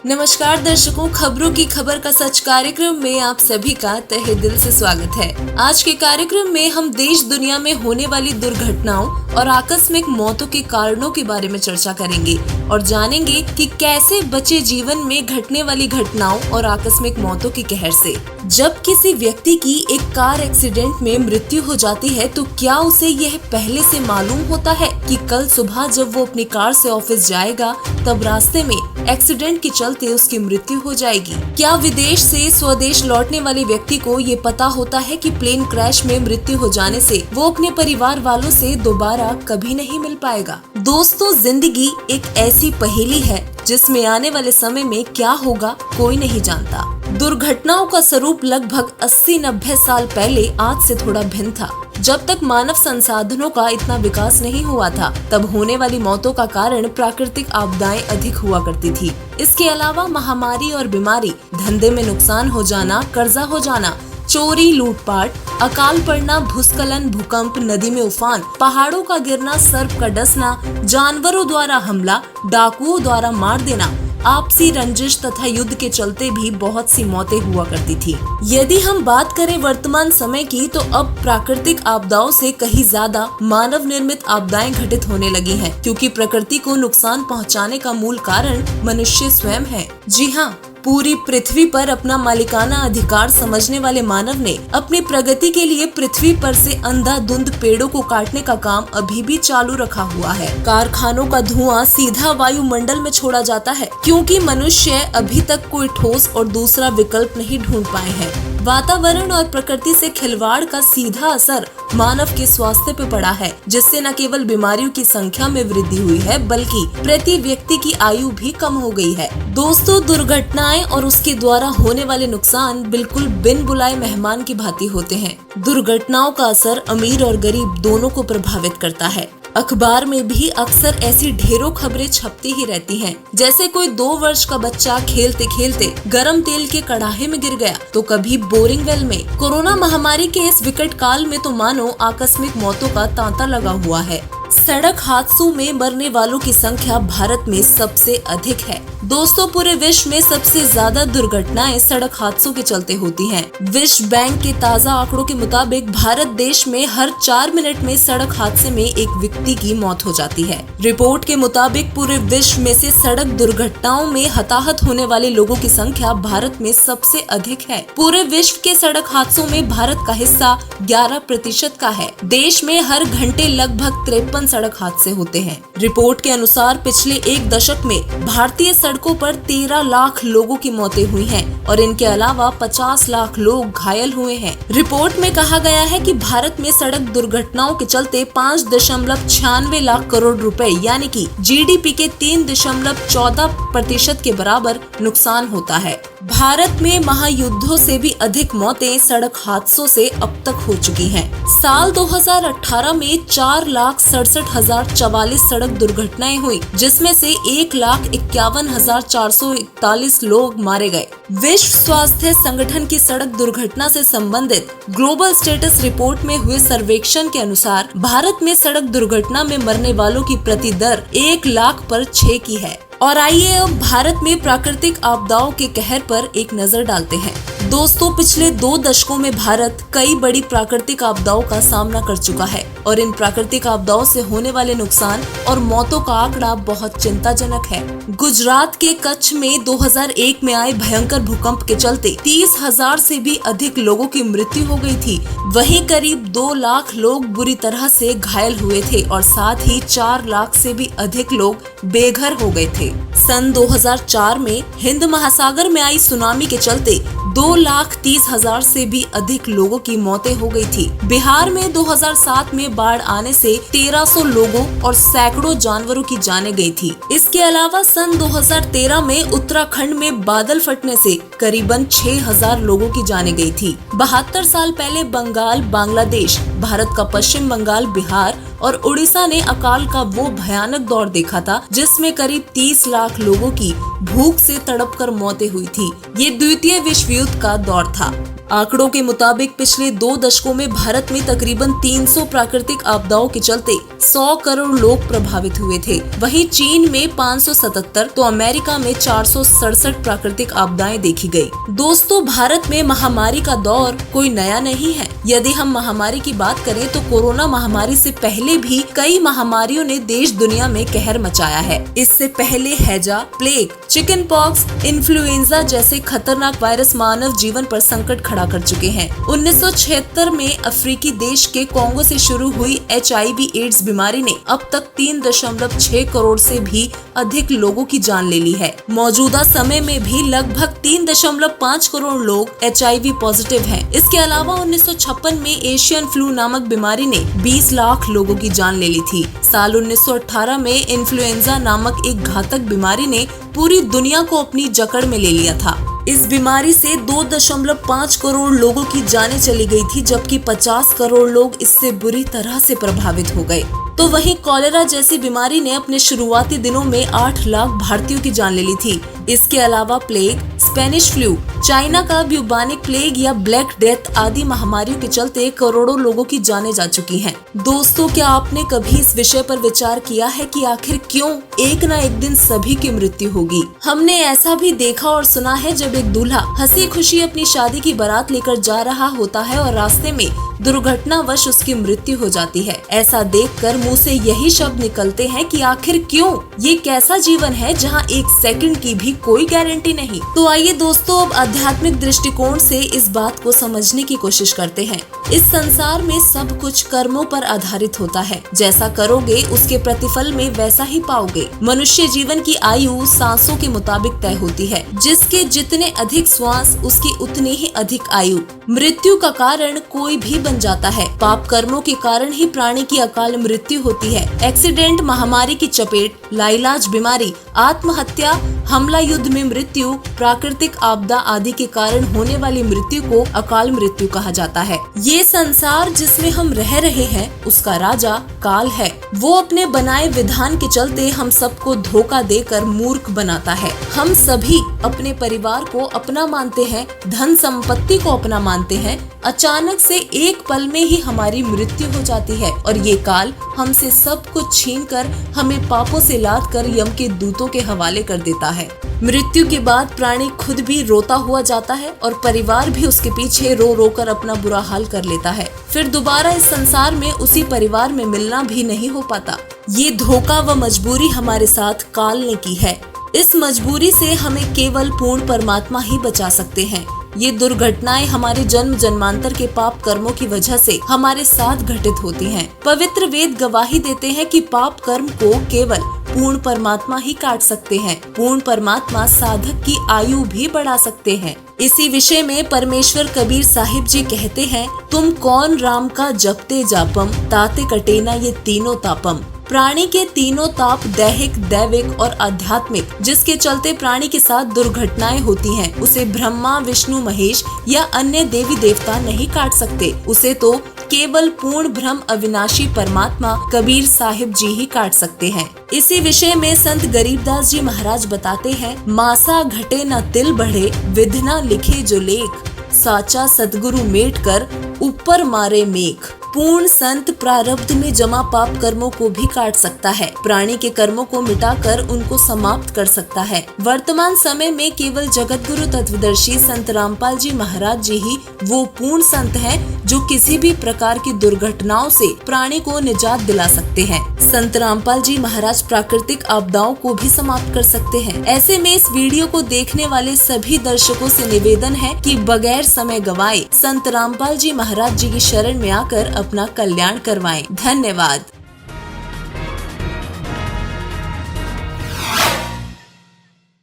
नमस्कार दर्शकों, खबरों की खबर का सच कार्यक्रम में आप सभी का तहे दिल से स्वागत है। आज के कार्यक्रम में हम देश दुनिया में होने वाली दुर्घटनाओं और आकस्मिक मौतों के कारणों के बारे में चर्चा करेंगे और जानेंगे कि कैसे बचे जीवन में घटने वाली घटनाओं और आकस्मिक मौतों के कहर से। जब किसी व्यक्ति की एक कार एक्सीडेंट में मृत्यु हो जाती है तो क्या उसे यह पहले से मालूम होता है कि कल सुबह जब वो अपनी कार से ऑफिस जाएगा तब रास्ते में एक्सीडेंट के चलते उसकी मृत्यु हो जाएगी? क्या विदेश से स्वदेश लौटने वाले व्यक्ति को ये पता होता है कि प्लेन क्रैश में मृत्यु हो जाने से वो अपने परिवार वालों से दोबारा कभी नहीं मिल पाएगा? दोस्तों, जिंदगी एक ऐसी पहेली है जिसमें आने वाले समय में क्या होगा कोई नहीं जानता। दुर्घटनाओं का स्वरूप लगभग 80-90 साल पहले आज से थोड़ा भिन्न था। जब तक मानव संसाधनों का इतना विकास नहीं हुआ था तब होने वाली मौतों का कारण प्राकृतिक आपदाएं अधिक हुआ करती थी। इसके अलावा महामारी और बीमारी, धंधे में नुकसान हो जाना, कर्जा हो जाना, चोरी, लूटपाट, अकाल पड़ना, भूस्खलन, भूकंप, नदी में उफान, पहाड़ों का गिरना, सर्प का डसना, जानवरों द्वारा हमला, डाकुओं द्वारा मार देना, आपसी रंजिश तथा युद्ध के चलते भी बहुत सी मौतें हुआ करती थी। यदि हम बात करें वर्तमान समय की तो अब प्राकृतिक आपदाओं से कहीं ज्यादा मानव निर्मित आपदाएं घटित होने लगी हैं, क्योंकि प्रकृति को नुकसान पहुंचाने का मूल कारण मनुष्य स्वयं है। जी हाँ, पूरी पृथ्वी पर अपना मालिकाना अधिकार समझने वाले मानव ने अपनी प्रगति के लिए पृथ्वी पर से अंधाधुंध पेड़ों को काटने का काम अभी भी चालू रखा हुआ है। कारखानों का धुआं सीधा वायुमंडल में छोड़ा जाता है क्योंकि मनुष्य अभी तक कोई ठोस और दूसरा विकल्प नहीं ढूंढ पाए हैं। वातावरण और प्रकृति से खिलवाड़ का सीधा असर मानव के स्वास्थ्य पे पड़ा है, जिससे न केवल बीमारियों की संख्या में वृद्धि हुई है बल्कि प्रति व्यक्ति की आयु भी कम हो गई है। दोस्तों, दुर्घटनाएं और उसके द्वारा होने वाले नुकसान बिल्कुल बिन बुलाए मेहमान की भांति होते हैं। दुर्घटनाओं का असर अमीर और गरीब दोनों को प्रभावित करता है। अखबार में भी अक्सर ऐसी ढेरों खबरें छपती ही रहती हैं। जैसे कोई 2 वर्ष का बच्चा खेलते खेलते गरम तेल के कड़ाहे में गिर गया, तो कभी बोरिंग वेल में। कोरोना महामारी के इस विकट काल में तो मानो आकस्मिक मौतों का तांता लगा हुआ है। सड़क हादसों में मरने वालों की संख्या भारत में सबसे अधिक है। दोस्तों, पूरे विश्व में सबसे ज्यादा दुर्घटनाएं सड़क हादसों के चलते होती हैं। विश्व बैंक के ताज़ा आंकड़ों के मुताबिक भारत देश में हर 4 मिनट में सड़क हादसे में एक व्यक्ति की मौत हो जाती है। रिपोर्ट के मुताबिक पूरे विश्व में से सड़क दुर्घटनाओं में हताहत होने वाले लोगों की संख्या भारत में सबसे अधिक है। पूरे विश्व के सड़क हादसों में भारत का हिस्सा 11% का है। देश में हर घंटे लगभग 53 सड़क हादसे होते हैं। रिपोर्ट के अनुसार पिछले 1 दशक में भारतीय सड़कों पर 13 लाख लोगों की मौतें हुई हैं और इनके अलावा 50 लाख लोग घायल हुए हैं। रिपोर्ट में कहा गया है कि भारत में सड़क दुर्घटनाओं के चलते 5.96 लाख करोड़ रुपए यानी कि जीडीपी के 3.14% के बराबर नुकसान होता है। भारत में महायुद्धों से भी अधिक मौतें सड़क हादसों से अब तक हो चुकी हैं। साल 2018 में 4,67,044 सड़क दुर्घटनाएं हुई, जिसमें से 1,51,441 लोग मारे गए। विश्व स्वास्थ्य संगठन की सड़क दुर्घटना से संबंधित ग्लोबल स्टेटस रिपोर्ट में हुए सर्वेक्षण के अनुसार भारत में सड़क दुर्घटना में मरने वालों की प्रति दर 1 लाख पर 6 की है। और आइए अब भारत में प्राकृतिक आपदाओं के कहर पर एक नजर डालते हैं। दोस्तों, पिछले 2 दशकों में भारत कई बड़ी प्राकृतिक आपदाओं का सामना कर चुका है और इन प्राकृतिक आपदाओं से होने वाले नुकसान और मौतों का आंकड़ा बहुत चिंताजनक है। गुजरात के कच्छ में 2001 में आए भयंकर भूकंप के चलते 30,000 से भी अधिक लोगों की मृत्यु हो गई थी। वहीं करीब 2 लाख लोग बुरी तरह से घायल हुए थे और साथ ही 4 लाख से भी अधिक लोग बेघर हो गए थे। सन 2004 में हिंद महासागर में आई सुनामी के चलते 2,30,000 से भी अधिक लोगों की मौतें हो गई थी। बिहार में 2007 में बाढ़ आने से 1300 लोगों और सैकड़ों जानवरों की जानें गई थी। इसके अलावा सन 2013 में उत्तराखंड में बादल फटने से करीबन 6,000 लोगों की जानें गई थी। 72 साल पहले बंगाल, बांग्लादेश, भारत का पश्चिम बंगाल, बिहार और उड़ीसा ने अकाल का वो भयानक दौर देखा था जिसमें करीब 30 लाख लोगों की भूख से तड़पकर मौतें हुई थी। ये द्वितीय विश्व युद्ध का दौर था। आंकड़ों के मुताबिक पिछले 2 दशकों में भारत में तकरीबन 300 प्राकृतिक आपदाओं के चलते 100 करोड़ लोग प्रभावित हुए थे। वहीं चीन में 577 तो अमेरिका में 467 प्राकृतिक आपदाएं देखी गई। दोस्तों, भारत में महामारी का दौर कोई नया नहीं है। यदि हम महामारी की बात करें तो कोरोना महामारी से पहले भी कई महामारियों ने देश दुनिया में कहर मचाया है। इससे पहले हैजा, प्लेग, चिकन पॉक्स, इन्फ्लुएंजा जैसे खतरनाक वायरस मानव जीवन पर संकट खड़ा कर चुके हैं। 1976 में अफ्रीकी देश के कोंगो से शुरू हुई HIV एड्स बीमारी ने अब तक 3.6 करोड़ से भी अधिक लोगों की जान ले ली है। मौजूदा समय में भी लगभग 3.5 करोड़ लोग HIV पॉजिटिव हैं। इसके अलावा 1956 में एशियन फ्लू नामक बीमारी ने 20 लाख लोगों की जान ले ली थी। साल 1918 में इन्फ्लुएंजा नामक एक घातक बीमारी ने पूरी दुनिया को अपनी जकड़ में ले लिया था। इस बीमारी से 2.5 करोड़ लोगों की जानें चली गई थी, जबकि 50 करोड़ लोग इससे बुरी तरह से प्रभावित हो गए। तो वहीं कॉलेरा जैसी बीमारी ने अपने शुरुआती दिनों में 8 लाख भारतीयों की जान ले ली थी। इसके अलावा प्लेग, स्पेनिश फ्लू, चाइना का ब्यूबानिक प्लेग या ब्लैक डेथ आदि महामारियों के चलते करोड़ों लोगों की जानें जा चुकी हैं। दोस्तों, क्या आपने कभी इस विषय पर विचार किया है कि आखिर क्यों एक न एक दिन सभी की मृत्यु होगी? हमने ऐसा भी देखा और सुना है जब एक दूल्हा हंसी खुशी अपनी शादी की बारात लेकर जा रहा होता है और रास्ते में दुर्घटनावश उसकी मृत्यु हो जाती है। ऐसा देखकर मुंह से यही शब्द निकलते हैं कि आखिर क्यों? ये कैसा जीवन है जहां एक सेकंड की भी कोई गारंटी नहीं। तो आइए दोस्तों, अब आध्यात्मिक दृष्टिकोण से इस बात को समझने की कोशिश करते हैं। इस संसार में सब कुछ कर्मों पर आधारित होता है। जैसा करोगे उसके प्रतिफल में वैसा ही पाओगे। मनुष्य जीवन की आयु सांसों के मुताबिक तय होती है। जिसके जितने अधिक श्वास उसकी उतनी ही अधिक आयु। मृत्यु का कारण कोई भी बन जाता है। पाप कर्मों के कारण ही प्राणी की अकाल मृत्यु होती है। एक्सीडेंट, महामारी की चपेट, लाइलाज बीमारी, आत्महत्या, हमला युद्ध में मृत्यु, प्राकृतिक आपदा आदि के कारण होने वाली मृत्यु को अकाल मृत्यु कहा जाता है। ये संसार जिसमें हम रह रहे हैं उसका राजा काल है। वो अपने बनाए विधान के चलते हम सबको धोखा देकर मूर्ख बनाता है। हम सभी अपने परिवार को अपना मानते हैं, धन संपत्ति को अपना मानते हैं। अचानक से एक पल में ही हमारी मृत्यु हो जाती है और ये काल हमसे सब कुछ छीनकर हमें पापों से लाद कर यम के दूतों के हवाले कर देता है। मृत्यु के बाद प्राणी खुद भी रोता हुआ जाता है और परिवार भी उसके पीछे रो रो कर अपना बुरा हाल कर लेता है। फिर दोबारा इस संसार में उसी परिवार में मिलना भी नहीं हो पाता। ये धोखा व मजबूरी हमारे साथ काल ने की है। इस मजबूरी से हमें केवल पूर्ण परमात्मा ही बचा सकते हैं। ये दुर्घटनाएं हमारे जन्म जन्मांतर के पाप कर्मों की वजह से हमारे साथ घटित होती हैं। पवित्र वेद गवाही देते हैं कि पाप कर्म को केवल पूर्ण परमात्मा ही काट सकते हैं। पूर्ण परमात्मा साधक की आयु भी बढ़ा सकते हैं। इसी विषय में परमेश्वर कबीर साहिब जी कहते हैं, तुम कौन राम का जपते जापम, ताते कटे ना ये तीनों तापम। प्राणी के तीनों ताप दैहिक, दैविक और आध्यात्मिक, जिसके चलते प्राणी के साथ दुर्घटनाएं होती हैं, उसे ब्रह्मा, विष्णु, महेश या अन्य देवी देवता नहीं काट सकते। उसे तो केवल पूर्ण ब्रह्म अविनाशी परमात्मा कबीर साहिब जी ही काट सकते हैं। इसी विषय में संत गरीबदास जी महाराज बताते हैं, मासा घटे न तिल बढ़े, विधना लिखे जो लेख, साचा सतगुरु मेट कर ऊपर मारे मेघ। पूर्ण संत प्रारब्ध में जमा पाप कर्मों को भी काट सकता है। प्राणी के कर्मों को मिटाकर उनको समाप्त कर सकता है। वर्तमान समय में केवल जगत गुरु तत्वदर्शी संत रामपाल जी महाराज जी ही वो पूर्ण संत हैं जो किसी भी प्रकार की दुर्घटनाओं से प्राणी को निजात दिला सकते हैं। संत रामपाल जी महाराज प्राकृतिक आपदाओं को भी समाप्त कर सकते हैं। ऐसे में इस वीडियो को देखने वाले सभी दर्शकों से निवेदन है कि बगैर समय गवाए संत रामपाल जी महाराज जी की शरण में आकर अपना कल्याण करवाएं। धन्यवाद।